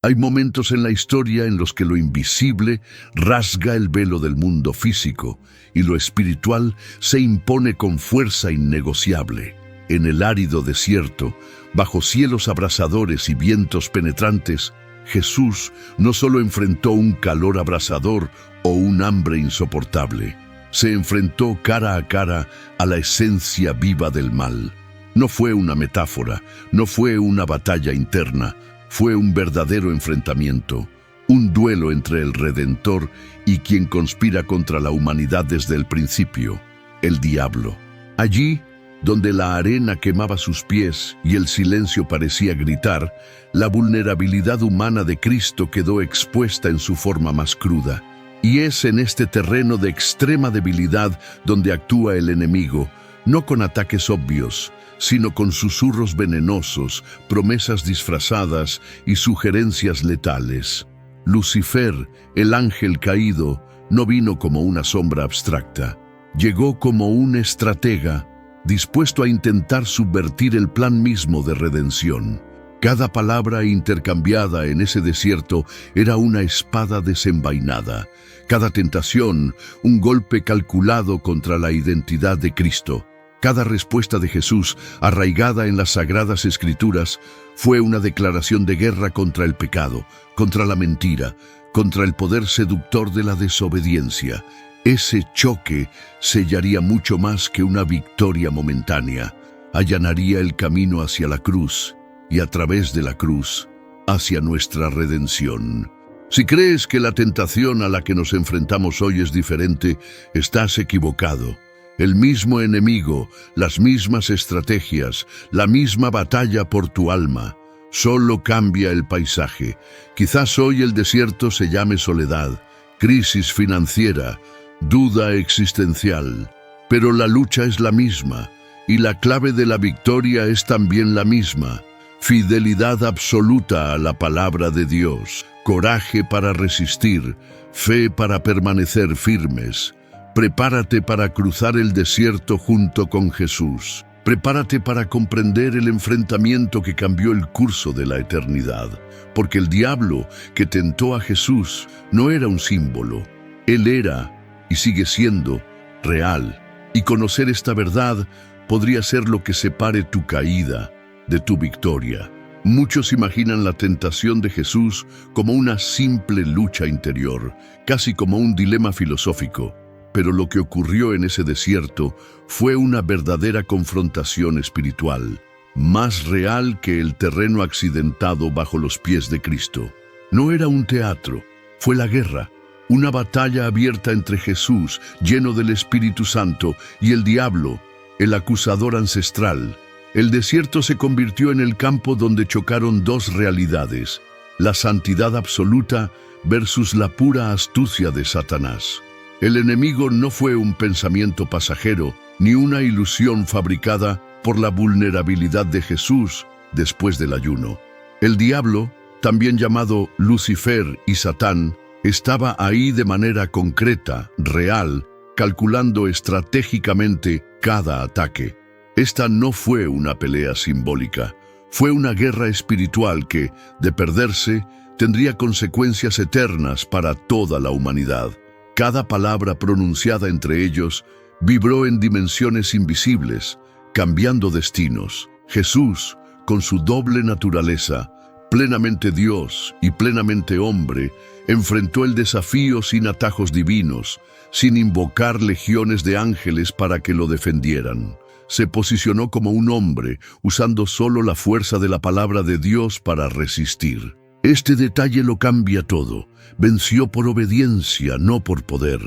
Hay momentos en la historia en los que lo invisible rasga el velo del mundo físico y lo espiritual se impone con fuerza innegociable. En el árido desierto, bajo cielos abrasadores y vientos penetrantes, Jesús no solo enfrentó un calor abrasador o un hambre insoportable, se enfrentó cara a cara a la esencia viva del mal. No fue una metáfora, no fue una batalla interna, fue un verdadero enfrentamiento, un duelo entre el Redentor y quien conspira contra la humanidad desde el principio, el diablo. Allí, donde la arena quemaba sus pies y el silencio parecía gritar, la vulnerabilidad humana de Cristo quedó expuesta en su forma más cruda. Y es en este terreno de extrema debilidad donde actúa el enemigo, no con ataques obvios, sino con susurros venenosos, promesas disfrazadas y sugerencias letales. Lucifer, el ángel caído, no vino como una sombra abstracta. Llegó como un estratega, dispuesto a intentar subvertir el plan mismo de redención. Cada palabra intercambiada en ese desierto era una espada desenvainada. Cada tentación, un golpe calculado contra la identidad de Cristo. Cada respuesta de Jesús, arraigada en las Sagradas Escrituras, fue una declaración de guerra contra el pecado, contra la mentira, contra el poder seductor de la desobediencia. Ese choque sellaría mucho más que una victoria momentánea. Allanaría el camino hacia la cruz y a través de la cruz, hacia nuestra redención. Si crees que la tentación a la que nos enfrentamos hoy es diferente, estás equivocado. El mismo enemigo, las mismas estrategias, la misma batalla por tu alma. Solo cambia el paisaje. Quizás hoy el desierto se llame soledad, crisis financiera, duda existencial. Pero la lucha es la misma, y la clave de la victoria es también la misma. Fidelidad absoluta a la palabra de Dios, coraje para resistir, fe para permanecer firmes. Prepárate para cruzar el desierto junto con Jesús. Prepárate para comprender el enfrentamiento que cambió el curso de la eternidad. Porque el diablo que tentó a Jesús no era un símbolo. Él era, y sigue siendo, real. Y conocer esta verdad podría ser lo que separe tu caída de tu victoria. Muchos imaginan la tentación de Jesús como una simple lucha interior, casi como un dilema filosófico. Pero lo que ocurrió en ese desierto fue una verdadera confrontación espiritual, más real que el terreno accidentado bajo los pies de Cristo. No era un teatro, fue la guerra, una batalla abierta entre Jesús, lleno del Espíritu Santo, y el diablo, el acusador ancestral. El desierto se convirtió en el campo donde chocaron dos realidades, la santidad absoluta versus la pura astucia de Satanás. El enemigo no fue un pensamiento pasajero, ni una ilusión fabricada por la vulnerabilidad de Jesús después del ayuno. El diablo, también llamado Lucifer y Satán, estaba ahí de manera concreta, real, calculando estratégicamente cada ataque. Esta no fue una pelea simbólica, fue una guerra espiritual que, de perderse, tendría consecuencias eternas para toda la humanidad. Cada palabra pronunciada entre ellos vibró en dimensiones invisibles, cambiando destinos. Jesús, con su doble naturaleza, plenamente Dios y plenamente hombre, enfrentó el desafío sin atajos divinos, sin invocar legiones de ángeles para que lo defendieran. Se posicionó como un hombre, usando solo la fuerza de la palabra de Dios para resistir. Este detalle lo cambia todo. Venció por obediencia, no por poder.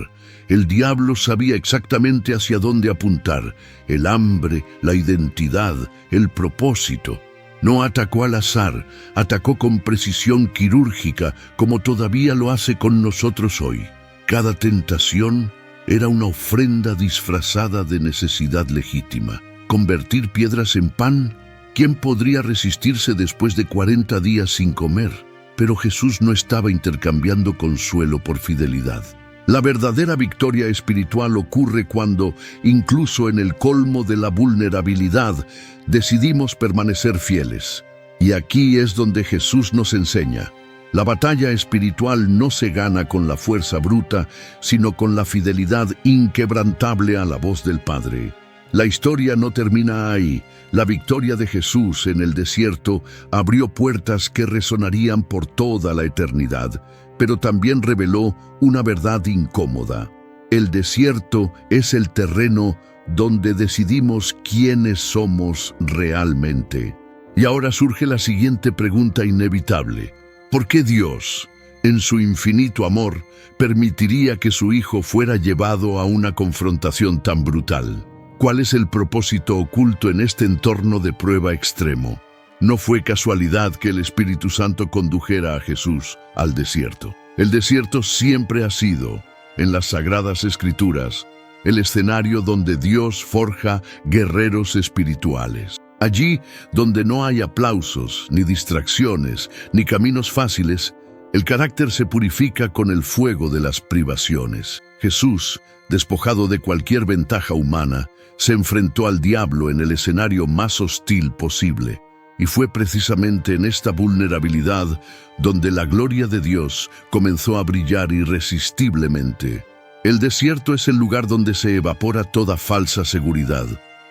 El diablo sabía exactamente hacia dónde apuntar, el hambre, la identidad, el propósito. No atacó al azar, atacó con precisión quirúrgica, como todavía lo hace con nosotros hoy. Cada tentación era una ofrenda disfrazada de necesidad legítima. ¿Convertir piedras en pan? ¿Quién podría resistirse después de 40 días sin comer? Pero Jesús no estaba intercambiando consuelo por fidelidad. La verdadera victoria espiritual ocurre cuando, incluso en el colmo de la vulnerabilidad, decidimos permanecer fieles. Y aquí es donde Jesús nos enseña. La batalla espiritual no se gana con la fuerza bruta, sino con la fidelidad inquebrantable a la voz del Padre. La historia no termina ahí. La victoria de Jesús en el desierto abrió puertas que resonarían por toda la eternidad, pero también reveló una verdad incómoda. El desierto es el terreno donde decidimos quiénes somos realmente. Y ahora surge la siguiente pregunta inevitable. ¿Por qué Dios, en su infinito amor, permitiría que su Hijo fuera llevado a una confrontación tan brutal? ¿Cuál es el propósito oculto en este entorno de prueba extremo? No fue casualidad que el Espíritu Santo condujera a Jesús al desierto. El desierto siempre ha sido, en las Sagradas Escrituras, el escenario donde Dios forja guerreros espirituales. Allí, donde no hay aplausos, ni distracciones, ni caminos fáciles, el carácter se purifica con el fuego de las privaciones. Jesús, despojado de cualquier ventaja humana, se enfrentó al diablo en el escenario más hostil posible. Y fue precisamente en esta vulnerabilidad donde la gloria de Dios comenzó a brillar irresistiblemente. El desierto es el lugar donde se evapora toda falsa seguridad.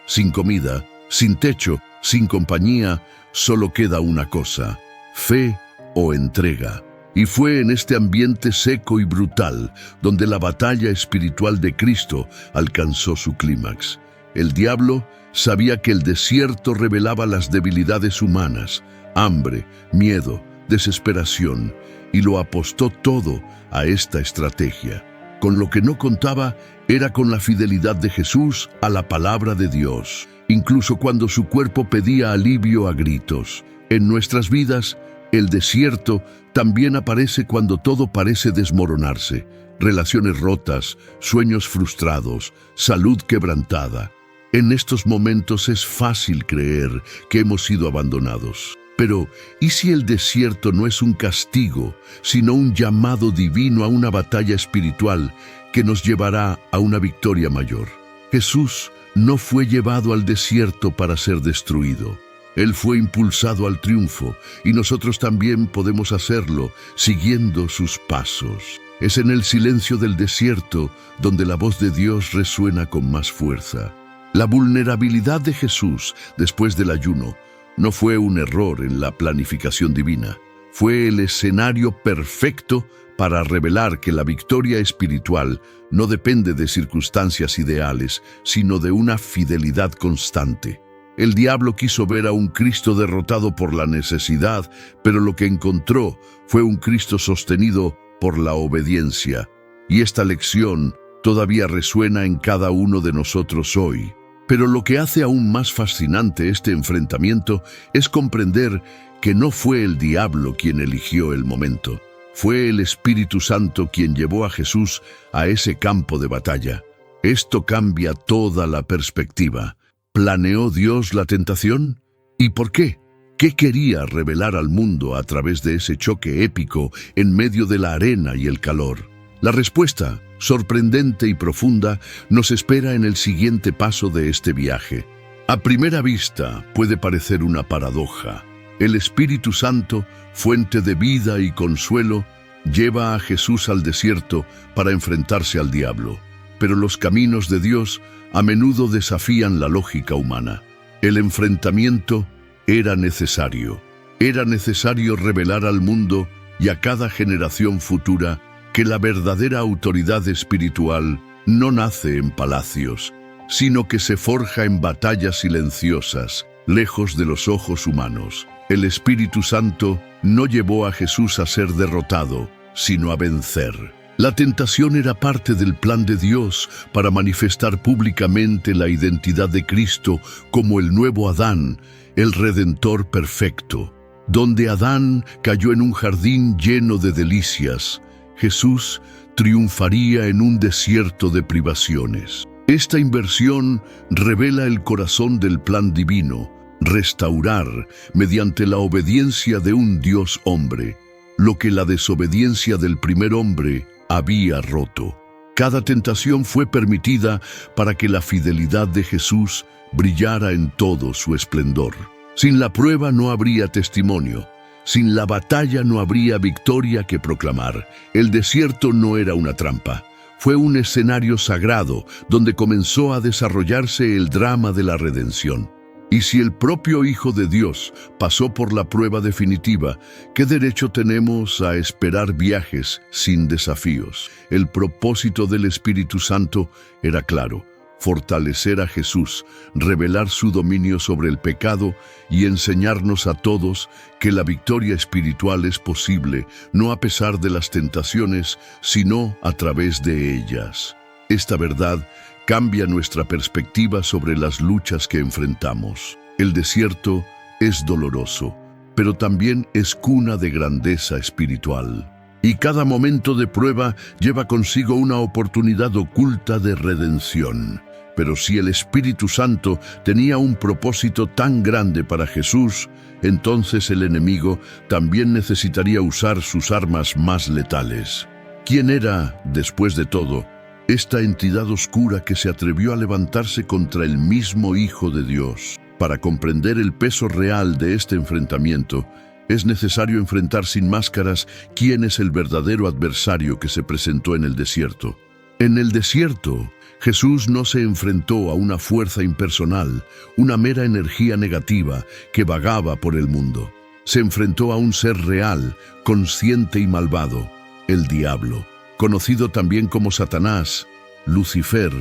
Sin comida, sin techo, sin compañía, solo queda una cosa: fe o entrega. Y fue en este ambiente seco y brutal donde la batalla espiritual de Cristo alcanzó su clímax. El diablo sabía que el desierto revelaba las debilidades humanas, hambre, miedo, desesperación, y lo apostó todo a esta estrategia. Con lo que no contaba era con la fidelidad de Jesús a la palabra de Dios, incluso cuando su cuerpo pedía alivio a gritos. En nuestras vidas, el desierto también aparece cuando todo parece desmoronarse: relaciones rotas, sueños frustrados, salud quebrantada. En estos momentos es fácil creer que hemos sido abandonados. Pero, ¿y si el desierto no es un castigo, sino un llamado divino a una batalla espiritual que nos llevará a una victoria mayor? Jesús no fue llevado al desierto para ser destruido. Él fue impulsado al triunfo, y nosotros también podemos hacerlo siguiendo sus pasos. Es en el silencio del desierto donde la voz de Dios resuena con más fuerza. La vulnerabilidad de Jesús después del ayuno no fue un error en la planificación divina. Fue el escenario perfecto para revelar que la victoria espiritual no depende de circunstancias ideales, sino de una fidelidad constante. El diablo quiso ver a un Cristo derrotado por la necesidad, pero lo que encontró fue un Cristo sostenido por la obediencia. Y esta lección todavía resuena en cada uno de nosotros hoy. Pero lo que hace aún más fascinante este enfrentamiento es comprender que no fue el diablo quien eligió el momento. Fue el Espíritu Santo quien llevó a Jesús a ese campo de batalla. Esto cambia toda la perspectiva. ¿Planeó Dios la tentación? ¿Y por qué? ¿Qué quería revelar al mundo a través de ese choque épico en medio de la arena y el calor? La respuesta, sorprendente y profunda, nos espera en el siguiente paso de este viaje. A primera vista puede parecer una paradoja. El Espíritu Santo, fuente de vida y consuelo, lleva a Jesús al desierto para enfrentarse al diablo. Pero los caminos de Dios a menudo desafían la lógica humana. El enfrentamiento era necesario. Era necesario revelar al mundo y a cada generación futura que la verdadera autoridad espiritual no nace en palacios, sino que se forja en batallas silenciosas, lejos de los ojos humanos. El Espíritu Santo no llevó a Jesús a ser derrotado, sino a vencer. La tentación era parte del plan de Dios para manifestar públicamente la identidad de Cristo como el nuevo Adán, el Redentor perfecto. Donde Adán cayó en un jardín lleno de delicias, Jesús triunfaría en un desierto de privaciones. Esta inversión revela el corazón del plan divino: restaurar, mediante la obediencia de un Dios hombre, lo que la desobediencia del primer hombre había roto. Cada tentación fue permitida para que la fidelidad de Jesús brillara en todo su esplendor. Sin la prueba no habría testimonio. Sin la batalla no habría victoria que proclamar. El desierto no era una trampa. Fue un escenario sagrado donde comenzó a desarrollarse el drama de la redención. Y si el propio Hijo de Dios pasó por la prueba definitiva, ¿qué derecho tenemos a esperar viajes sin desafíos? El propósito del Espíritu Santo era claro: fortalecer a Jesús, revelar su dominio sobre el pecado y enseñarnos a todos que la victoria espiritual es posible, no a pesar de las tentaciones, sino a través de ellas. Esta verdad cambia nuestra perspectiva sobre las luchas que enfrentamos. El desierto es doloroso, pero también es cuna de grandeza espiritual. Y cada momento de prueba lleva consigo una oportunidad oculta de redención. Pero si el Espíritu Santo tenía un propósito tan grande para Jesús, entonces el enemigo también necesitaría usar sus armas más letales. ¿Quién era, después de todo, esta entidad oscura que se atrevió a levantarse contra el mismo Hijo de Dios? Para comprender el peso real de este enfrentamiento, es necesario enfrentar sin máscaras quién es el verdadero adversario que se presentó en el desierto. En el desierto, Jesús no se enfrentó a una fuerza impersonal, una mera energía negativa que vagaba por el mundo. Se enfrentó a un ser real, consciente y malvado, el diablo, conocido también como Satanás, Lucifer,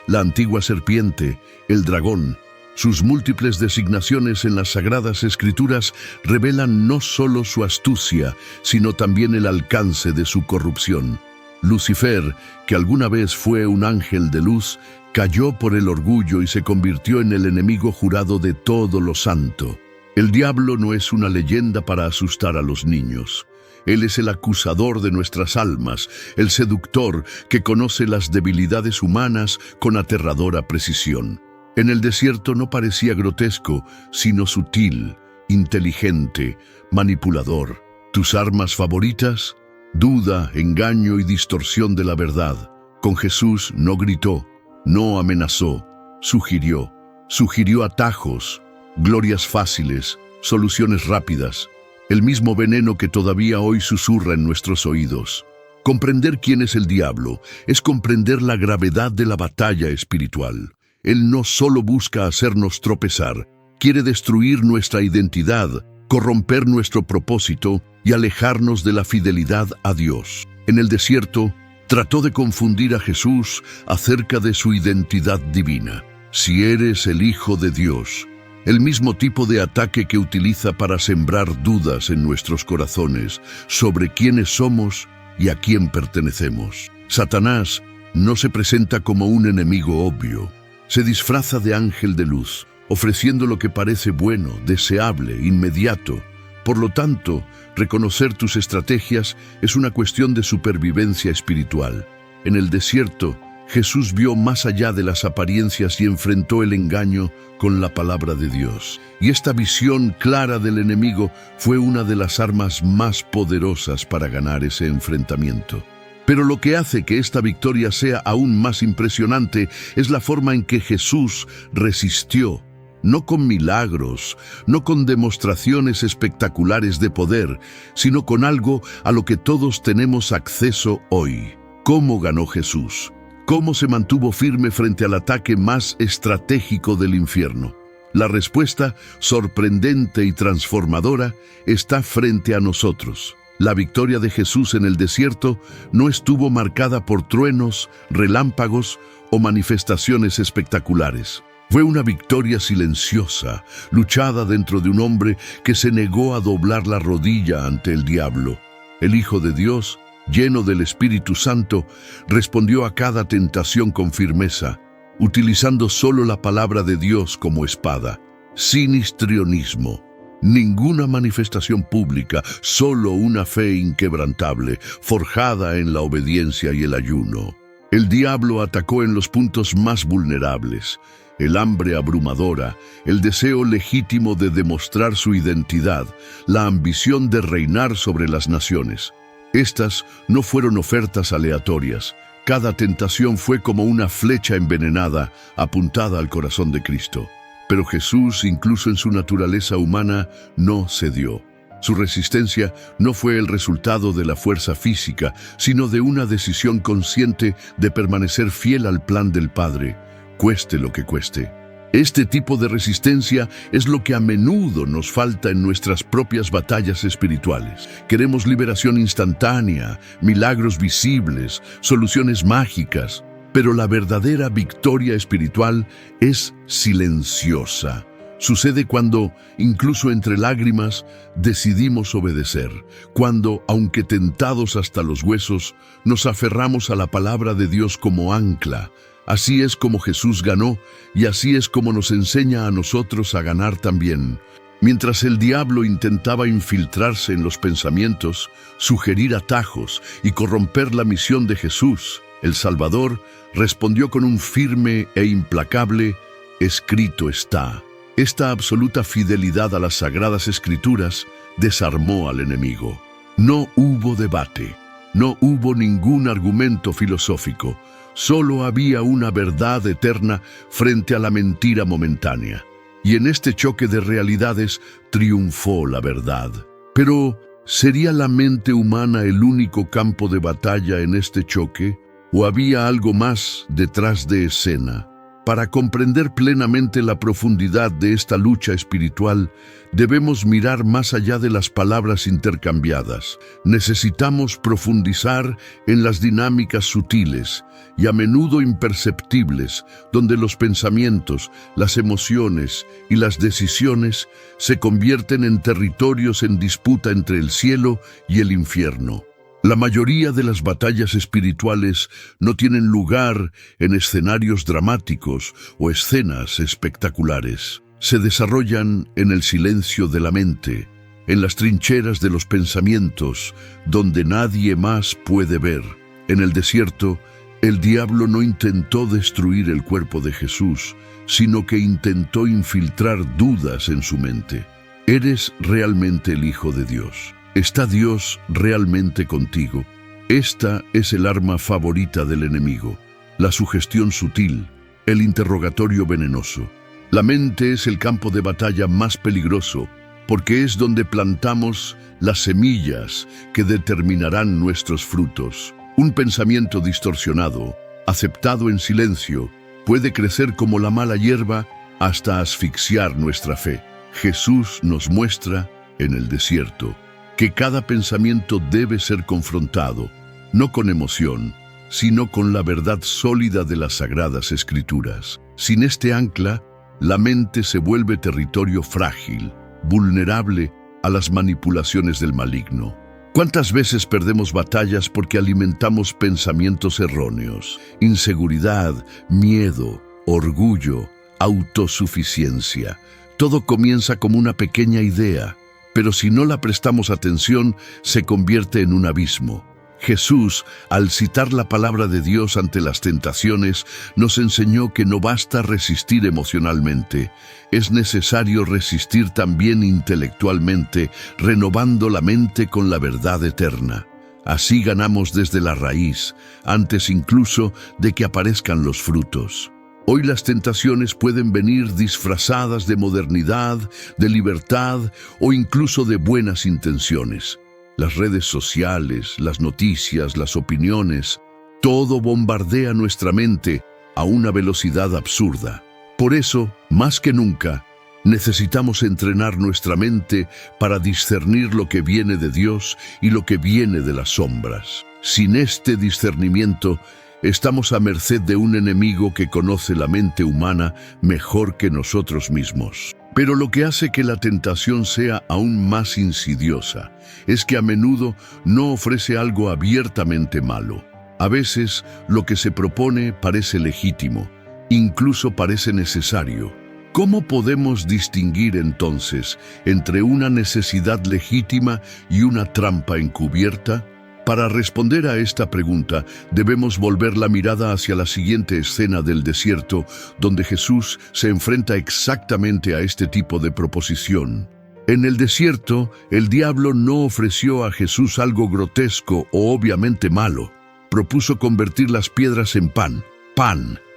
la antigua serpiente, el dragón. Sus múltiples designaciones en las Sagradas Escrituras revelan no solo su astucia, sino también el alcance de su corrupción. Lucifer, que alguna vez fue un ángel de luz, cayó por el orgullo y se convirtió en el enemigo jurado de todo lo santo. El diablo no es una leyenda para asustar a los niños. Él es el acusador de nuestras almas, el seductor que conoce las debilidades humanas con aterradora precisión. En el desierto no parecía grotesco, sino sutil, inteligente, manipulador. ¿Tus armas favoritas? Duda, engaño y distorsión de la verdad. Con Jesús no gritó, no amenazó, sugirió atajos, glorias fáciles, soluciones rápidas, el mismo veneno que todavía hoy susurra en nuestros oídos. Comprender quién es el diablo es comprender la gravedad de la batalla espiritual. Él no solo busca hacernos tropezar, quiere destruir nuestra identidad, corromper nuestro propósito y alejarnos de la fidelidad a Dios. En el desierto, trató de confundir a Jesús acerca de su identidad divina. Si eres el Hijo de Dios, el mismo tipo de ataque que utiliza para sembrar dudas en nuestros corazones sobre quiénes somos y a quién pertenecemos. Satanás no se presenta como un enemigo obvio. Se disfraza de ángel de luz, ofreciendo lo que parece bueno, deseable, inmediato. Por lo tanto, reconocer tus estrategias es una cuestión de supervivencia espiritual. En el desierto, Jesús vio más allá de las apariencias y enfrentó el engaño con la palabra de Dios. Y esta visión clara del enemigo fue una de las armas más poderosas para ganar ese enfrentamiento. Pero lo que hace que esta victoria sea aún más impresionante es la forma en que Jesús resistió. No con milagros, no con demostraciones espectaculares de poder, sino con algo a lo que todos tenemos acceso hoy. ¿Cómo ganó Jesús? ¿Cómo se mantuvo firme frente al ataque más estratégico del infierno? La respuesta, sorprendente y transformadora, está frente a nosotros. La victoria de Jesús en el desierto no estuvo marcada por truenos, relámpagos o manifestaciones espectaculares. Fue una victoria silenciosa, luchada dentro de un hombre que se negó a doblar la rodilla ante el diablo. El Hijo de Dios, lleno del Espíritu Santo, respondió a cada tentación con firmeza, utilizando solo la palabra de Dios como espada, sin histrionismo. Ninguna manifestación pública, solo una fe inquebrantable, forjada en la obediencia y el ayuno. El diablo atacó en los puntos más vulnerables: el hambre abrumadora, el deseo legítimo de demostrar su identidad, la ambición de reinar sobre las naciones. Estas no fueron ofertas aleatorias. Cada tentación fue como una flecha envenenada apuntada al corazón de Cristo. Pero Jesús, incluso en su naturaleza humana, no cedió. Su resistencia no fue el resultado de la fuerza física, sino de una decisión consciente de permanecer fiel al plan del Padre, cueste lo que cueste. Este tipo de resistencia es lo que a menudo nos falta en nuestras propias batallas espirituales. Queremos liberación instantánea, milagros visibles, soluciones mágicas, pero la verdadera victoria espiritual es silenciosa. Sucede cuando, incluso entre lágrimas, decidimos obedecer, cuando, aunque tentados hasta los huesos, nos aferramos a la palabra de Dios como ancla. Así es como Jesús ganó, y así es como nos enseña a nosotros a ganar también. Mientras el diablo intentaba infiltrarse en los pensamientos, sugerir atajos y corromper la misión de Jesús, el Salvador respondió con un firme e implacable «Escrito está». Esta absoluta fidelidad a las Sagradas Escrituras desarmó al enemigo. No hubo debate, no hubo ningún argumento filosófico, solo había una verdad eterna frente a la mentira momentánea. Y en este choque de realidades triunfó la verdad. Pero, ¿sería la mente humana el único campo de batalla en este choque? ¿O había algo más detrás de escena? Para comprender plenamente la profundidad de esta lucha espiritual, debemos mirar más allá de las palabras intercambiadas. Necesitamos profundizar en las dinámicas sutiles y a menudo imperceptibles, donde los pensamientos, las emociones y las decisiones se convierten en territorios en disputa entre el cielo y el infierno. La mayoría de las batallas espirituales no tienen lugar en escenarios dramáticos o escenas espectaculares. Se desarrollan en el silencio de la mente, en las trincheras de los pensamientos, donde nadie más puede ver. En el desierto, el diablo no intentó destruir el cuerpo de Jesús, sino que intentó infiltrar dudas en su mente. ¿Eres realmente el Hijo de Dios? ¿Está Dios realmente contigo? Esta es el arma favorita del enemigo, la sugestión sutil, el interrogatorio venenoso. La mente es el campo de batalla más peligroso, porque es donde plantamos las semillas que determinarán nuestros frutos. Un pensamiento distorsionado, aceptado en silencio, puede crecer como la mala hierba hasta asfixiar nuestra fe. Jesús nos muestra en el desierto que cada pensamiento debe ser confrontado, no con emoción, sino con la verdad sólida de las Sagradas Escrituras. Sin este ancla, la mente se vuelve territorio frágil, vulnerable a las manipulaciones del maligno. ¿Cuántas veces perdemos batallas porque alimentamos pensamientos erróneos? Inseguridad, miedo, orgullo, autosuficiencia. Todo comienza como una pequeña idea, pero si no la prestamos atención, se convierte en un abismo. Jesús, al citar la palabra de Dios ante las tentaciones, nos enseñó que no basta resistir emocionalmente, es necesario resistir también intelectualmente, renovando la mente con la verdad eterna. Así ganamos desde la raíz, antes incluso de que aparezcan los frutos. Hoy las tentaciones pueden venir disfrazadas de modernidad, de libertad o incluso de buenas intenciones. Las redes sociales, las noticias, las opiniones, todo bombardea nuestra mente a una velocidad absurda. Por eso, más que nunca, necesitamos entrenar nuestra mente para discernir lo que viene de Dios y lo que viene de las sombras. Sin este discernimiento, estamos a merced de un enemigo que conoce la mente humana mejor que nosotros mismos. Pero lo que hace que la tentación sea aún más insidiosa es que a menudo no ofrece algo abiertamente malo. A veces, lo que se propone parece legítimo, incluso parece necesario. ¿Cómo podemos distinguir entonces entre una necesidad legítima y una trampa encubierta? Para responder a esta pregunta, debemos volver la mirada hacia la siguiente escena del desierto, donde Jesús se enfrenta exactamente a este tipo de proposición. En el desierto, el diablo no ofreció a Jesús algo grotesco o obviamente malo. Propuso convertir las piedras en pan,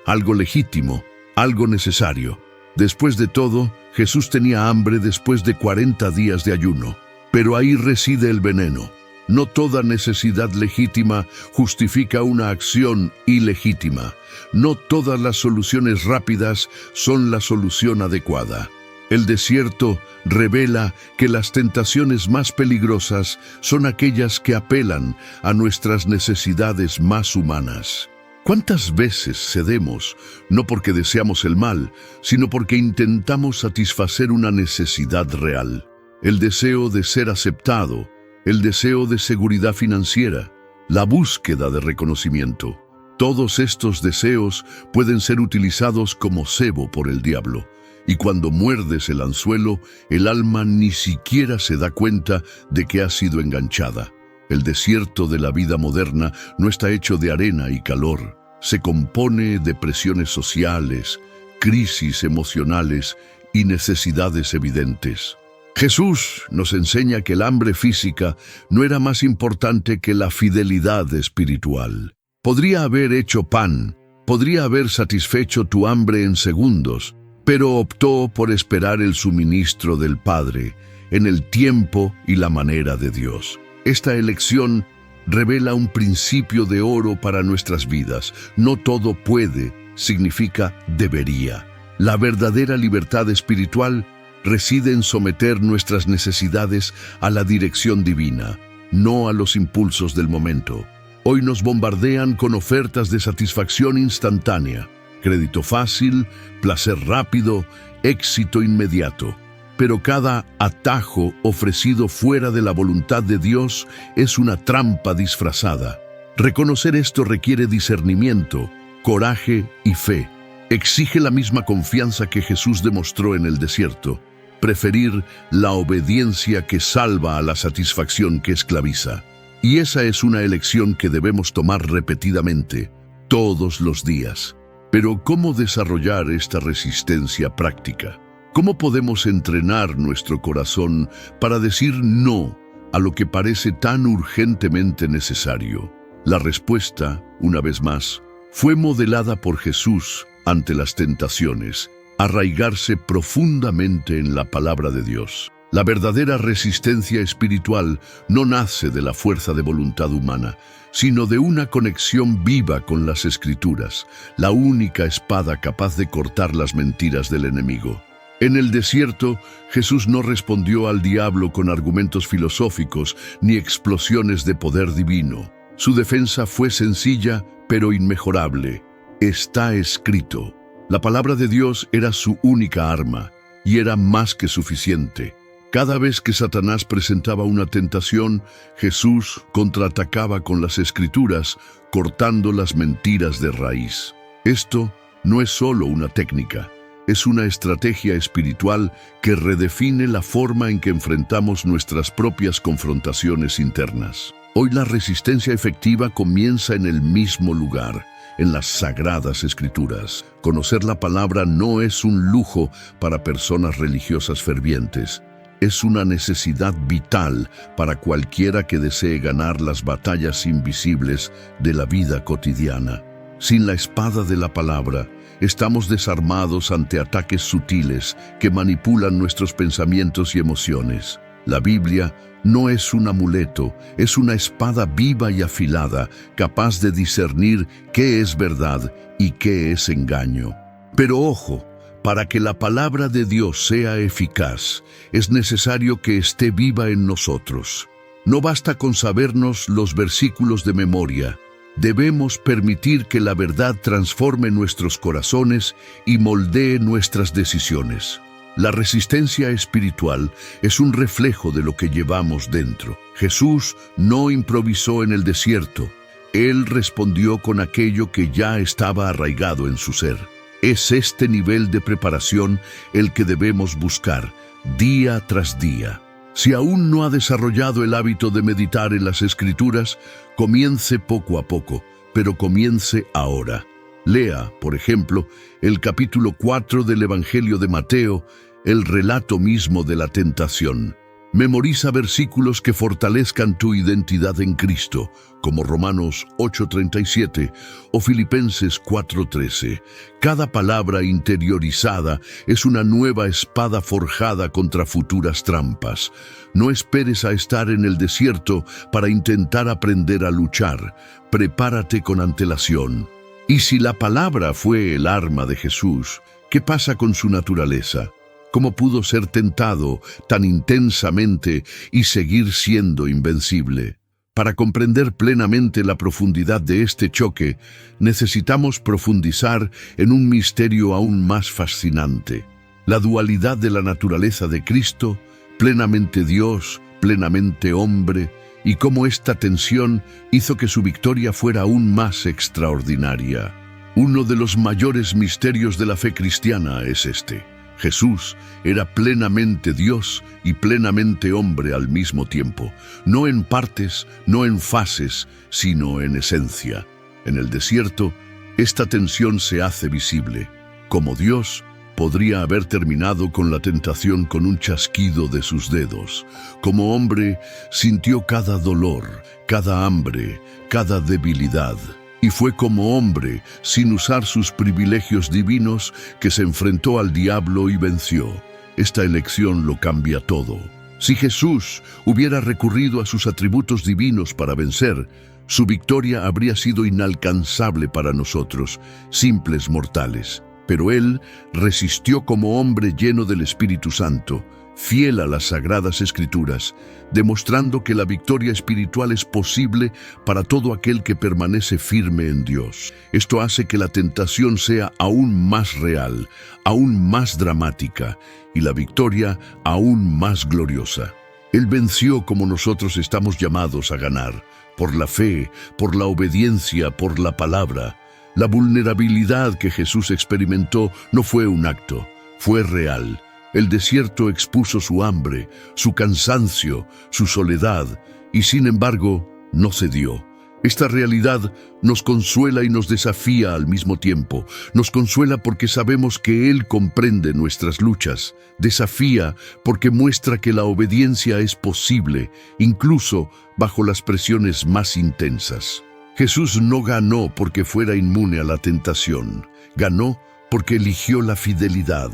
algo legítimo, algo necesario. Después de todo, Jesús tenía hambre después de 40 días de ayuno. Pero ahí reside el veneno. No toda necesidad legítima justifica una acción ilegítima. No todas las soluciones rápidas son la solución adecuada. El desierto revela que las tentaciones más peligrosas son aquellas que apelan a nuestras necesidades más humanas. ¿Cuántas veces cedemos, no porque deseamos el mal, sino porque intentamos satisfacer una necesidad real? El deseo de ser aceptado, el deseo de seguridad financiera, la búsqueda de reconocimiento. Todos estos deseos pueden ser utilizados como cebo por el diablo. Y cuando muerdes el anzuelo, el alma ni siquiera se da cuenta de que ha sido enganchada. El desierto de la vida moderna no está hecho de arena y calor. Se compone de presiones sociales, crisis emocionales y necesidades evidentes. Jesús nos enseña que el hambre física no era más importante que la fidelidad espiritual. Podría haber hecho pan, podría haber satisfecho tu hambre en segundos, pero optó por esperar el suministro del Padre en el tiempo y la manera de Dios. Esta elección revela un principio de oro para nuestras vidas. No todo puede significa debería. La verdadera libertad espiritual reside en someter nuestras necesidades a la dirección divina, no a los impulsos del momento. Hoy nos bombardean con ofertas de satisfacción instantánea, crédito fácil, placer rápido, éxito inmediato. Pero cada atajo ofrecido fuera de la voluntad de Dios es una trampa disfrazada. Reconocer esto requiere discernimiento, coraje y fe. Exige la misma confianza que Jesús demostró en el desierto. Preferir la obediencia que salva a la satisfacción que esclaviza. Y esa es una elección que debemos tomar repetidamente, todos los días. Pero ¿cómo desarrollar esta resistencia práctica? ¿Cómo podemos entrenar nuestro corazón para decir no a lo que parece tan urgentemente necesario? La respuesta, una vez más, fue modelada por Jesús ante las tentaciones, arraigarse profundamente en la palabra de Dios. La verdadera resistencia espiritual no nace de la fuerza de voluntad humana, sino de una conexión viva con las Escrituras, la única espada capaz de cortar las mentiras del enemigo. En el desierto, Jesús no respondió al diablo con argumentos filosóficos ni explosiones de poder divino. Su defensa fue sencilla, pero inmejorable. Está escrito. La palabra de Dios era su única arma, y era más que suficiente. Cada vez que Satanás presentaba una tentación, Jesús contraatacaba con las Escrituras, cortando las mentiras de raíz. Esto no es solo una técnica. Es una estrategia espiritual que redefine la forma en que enfrentamos nuestras propias confrontaciones internas. Hoy la resistencia efectiva comienza en el mismo lugar, en las Sagradas Escrituras. Conocer la palabra no es un lujo para personas religiosas fervientes. Es una necesidad vital para cualquiera que desee ganar las batallas invisibles de la vida cotidiana. Sin la espada de la palabra, estamos desarmados ante ataques sutiles que manipulan nuestros pensamientos y emociones. La Biblia no es un amuleto, es una espada viva y afilada, capaz de discernir qué es verdad y qué es engaño. Pero ojo, para que la palabra de Dios sea eficaz, es necesario que esté viva en nosotros. No basta con sabernos los versículos de memoria. Debemos permitir que la verdad transforme nuestros corazones y moldee nuestras decisiones. La resistencia espiritual es un reflejo de lo que llevamos dentro. Jesús no improvisó en el desierto. Él respondió con aquello que ya estaba arraigado en su ser. Es este nivel de preparación el que debemos buscar, día tras día. Si aún no ha desarrollado el hábito de meditar en las Escrituras, comience poco a poco, pero comience ahora. Lea, por ejemplo, el capítulo 4 del Evangelio de Mateo, el relato mismo de la tentación. Memoriza versículos que fortalezcan tu identidad en Cristo, como Romanos 8:37 o Filipenses 4:13. Cada palabra interiorizada es una nueva espada forjada contra futuras trampas. No esperes a estar en el desierto para intentar aprender a luchar. Prepárate con antelación. Y si la palabra fue el arma de Jesús, ¿qué pasa con su naturaleza? ¿Cómo pudo ser tentado tan intensamente y seguir siendo invencible? Para comprender plenamente la profundidad de este choque, necesitamos profundizar en un misterio aún más fascinante: la dualidad de la naturaleza de Cristo, plenamente Dios, plenamente hombre, y cómo esta tensión hizo que su victoria fuera aún más extraordinaria. Uno de los mayores misterios de la fe cristiana es este: Jesús era plenamente Dios y plenamente hombre al mismo tiempo, no en partes, no en fases, sino en esencia. En el desierto, esta tensión se hace visible. Como Dios, podría haber terminado con la tentación con un chasquido de sus dedos. Como hombre, sintió cada dolor, cada hambre, cada debilidad. Y fue como hombre, sin usar sus privilegios divinos, que se enfrentó al diablo y venció. Esta elección lo cambia todo. Si Jesús hubiera recurrido a sus atributos divinos para vencer, su victoria habría sido inalcanzable para nosotros, simples mortales. Pero Él resistió como hombre lleno del Espíritu Santo, fiel a las Sagradas Escrituras, demostrando que la victoria espiritual es posible para todo aquel que permanece firme en Dios. Esto hace que la tentación sea aún más real, aún más dramática, y la victoria aún más gloriosa. Él venció como nosotros estamos llamados a ganar, por la fe, por la obediencia, por la palabra. La vulnerabilidad que Jesús experimentó no fue un acto, fue real. El desierto expuso su hambre, su cansancio, su soledad, y sin embargo, no cedió. Esta realidad nos consuela y nos desafía al mismo tiempo. Nos consuela porque sabemos que Él comprende nuestras luchas. Desafía porque muestra que la obediencia es posible, incluso bajo las presiones más intensas. Jesús no ganó porque fuera inmune a la tentación. Ganó porque eligió la fidelidad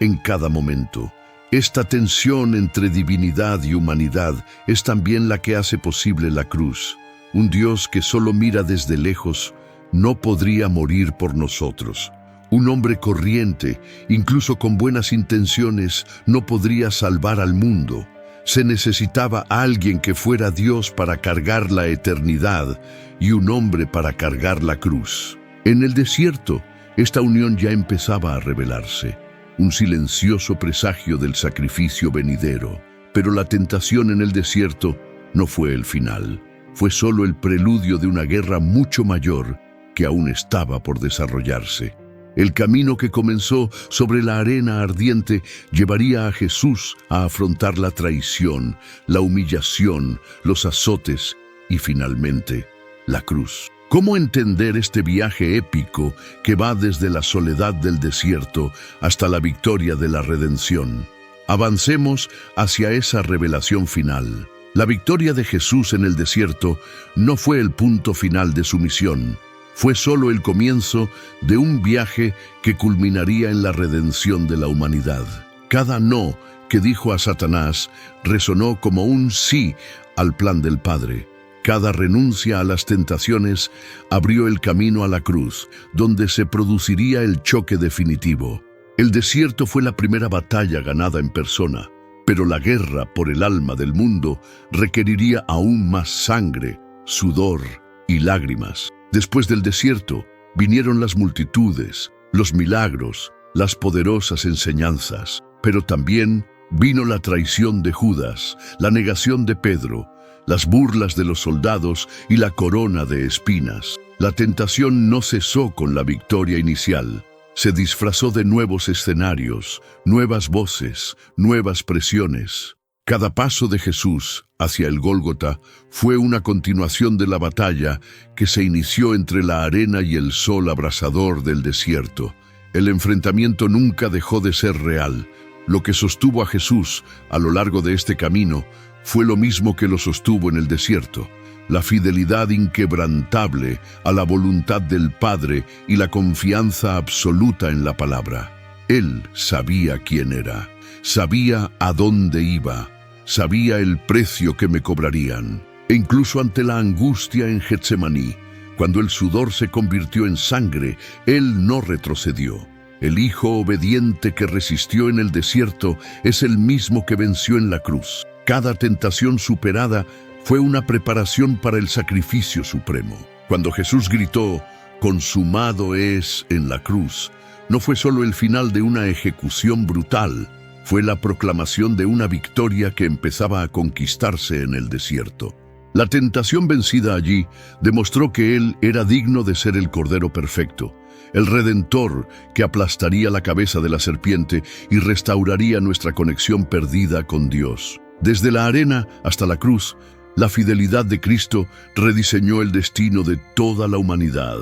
en cada momento. Esta tensión entre divinidad y humanidad es también la que hace posible la cruz. Un Dios que solo mira desde lejos no podría morir por nosotros. Un hombre corriente, incluso con buenas intenciones, no podría salvar al mundo. Se necesitaba alguien que fuera Dios para cargar la eternidad y un hombre para cargar la cruz. En el desierto, esta unión ya empezaba a revelarse, un silencioso presagio del sacrificio venidero. Pero la tentación en el desierto no fue el final. Fue solo el preludio de una guerra mucho mayor que aún estaba por desarrollarse. El camino que comenzó sobre la arena ardiente llevaría a Jesús a afrontar la traición, la humillación, los azotes y finalmente la cruz. ¿Cómo entender este viaje épico que va desde la soledad del desierto hasta la victoria de la redención? Avancemos hacia esa revelación final. La victoria de Jesús en el desierto no fue el punto final de su misión. Fue solo el comienzo de un viaje que culminaría en la redención de la humanidad. Cada no que dijo a Satanás resonó como un sí al plan del Padre. Cada renuncia a las tentaciones abrió el camino a la cruz, donde se produciría el choque definitivo. El desierto fue la primera batalla ganada en persona, pero la guerra por el alma del mundo requeriría aún más sangre, sudor y lágrimas. Después del desierto vinieron las multitudes, los milagros, las poderosas enseñanzas, pero también vino la traición de Judas, la negación de Pedro, las burlas de los soldados y la corona de espinas. La tentación no cesó con la victoria inicial. Se disfrazó de nuevos escenarios, nuevas voces, nuevas presiones. Cada paso de Jesús hacia el Gólgota fue una continuación de la batalla que se inició entre la arena y el sol abrasador del desierto. El enfrentamiento nunca dejó de ser real, Lo que sostuvo a Jesús a lo largo de este camino fue lo mismo que lo sostuvo en el desierto: la fidelidad inquebrantable a la voluntad del Padre y la confianza absoluta en la palabra. Él sabía quién era, sabía a dónde iba, sabía el precio que me cobrarían. E incluso ante la angustia en Getsemaní, cuando el sudor se convirtió en sangre, Él no retrocedió. El Hijo obediente que resistió en el desierto es el mismo que venció en la cruz. Cada tentación superada fue una preparación para el sacrificio supremo. Cuando Jesús gritó, "Consumado es", en la cruz, no fue solo el final de una ejecución brutal, fue la proclamación de una victoria que empezaba a conquistarse en el desierto. La tentación vencida allí demostró que Él era digno de ser el Cordero perfecto, el Redentor que aplastaría la cabeza de la serpiente y restauraría nuestra conexión perdida con Dios. Desde la arena hasta la cruz, la fidelidad de Cristo rediseñó el destino de toda la humanidad.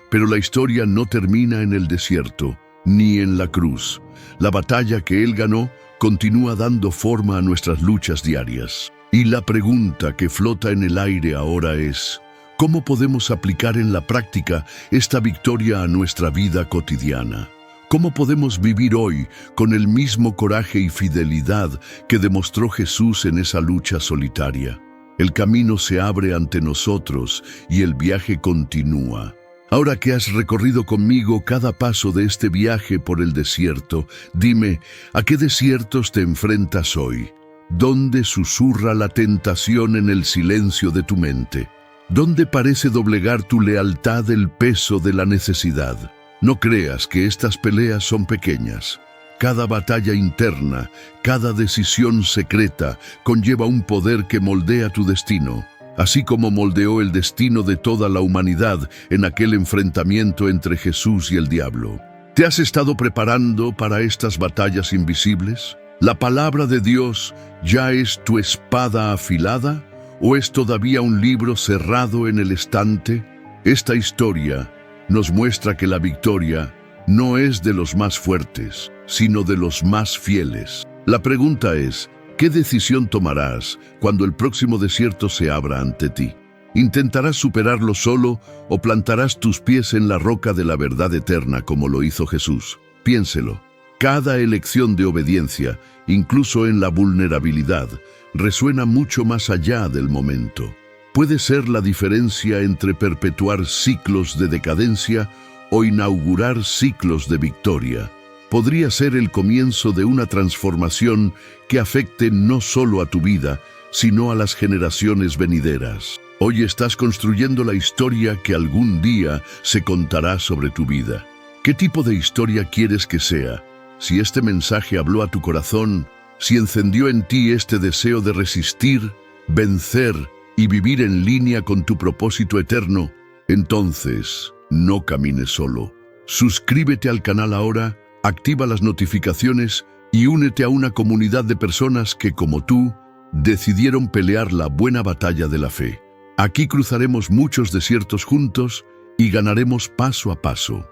Pero la historia no termina en el desierto, ni en la cruz. La batalla que Él ganó continúa dando forma a nuestras luchas diarias. Y la pregunta que flota en el aire ahora es: ¿cómo podemos aplicar en la práctica esta victoria a nuestra vida cotidiana? ¿Cómo podemos vivir hoy con el mismo coraje y fidelidad que demostró Jesús en esa lucha solitaria? El camino se abre ante nosotros y el viaje continúa. Ahora que has recorrido conmigo cada paso de este viaje por el desierto, dime, ¿a qué desiertos te enfrentas hoy? ¿Dónde susurra la tentación en el silencio de tu mente? ¿Dónde parece doblegar tu lealtad el peso de la necesidad? No creas que estas peleas son pequeñas. Cada batalla interna, cada decisión secreta, conlleva un poder que moldea tu destino, así como moldeó el destino de toda la humanidad en aquel enfrentamiento entre Jesús y el diablo. ¿Te has estado preparando para estas batallas invisibles? ¿La palabra de Dios ya es tu espada afilada o es todavía un libro cerrado en el estante? Esta historia nos muestra que la victoria no es de los más fuertes, sino de los más fieles. La pregunta es: ¿qué decisión tomarás cuando el próximo desierto se abra ante ti? ¿Intentarás superarlo solo o plantarás tus pies en la roca de la verdad eterna como lo hizo Jesús? Piénselo. Cada elección de obediencia, incluso en la vulnerabilidad, resuena mucho más allá del momento. Puede ser la diferencia entre perpetuar ciclos de decadencia o inaugurar ciclos de victoria. Podría ser el comienzo de una transformación que afecte no solo a tu vida, sino a las generaciones venideras. Hoy estás construyendo la historia que algún día se contará sobre tu vida. ¿Qué tipo de historia quieres que sea? Si este mensaje habló a tu corazón, si encendió en ti este deseo de resistir, vencer y vivir en línea con tu propósito eterno, entonces no camines solo. Suscríbete al canal ahora, activa las notificaciones y únete a una comunidad de personas que, como tú, decidieron pelear la buena batalla de la fe. Aquí cruzaremos muchos desiertos juntos y ganaremos paso a paso.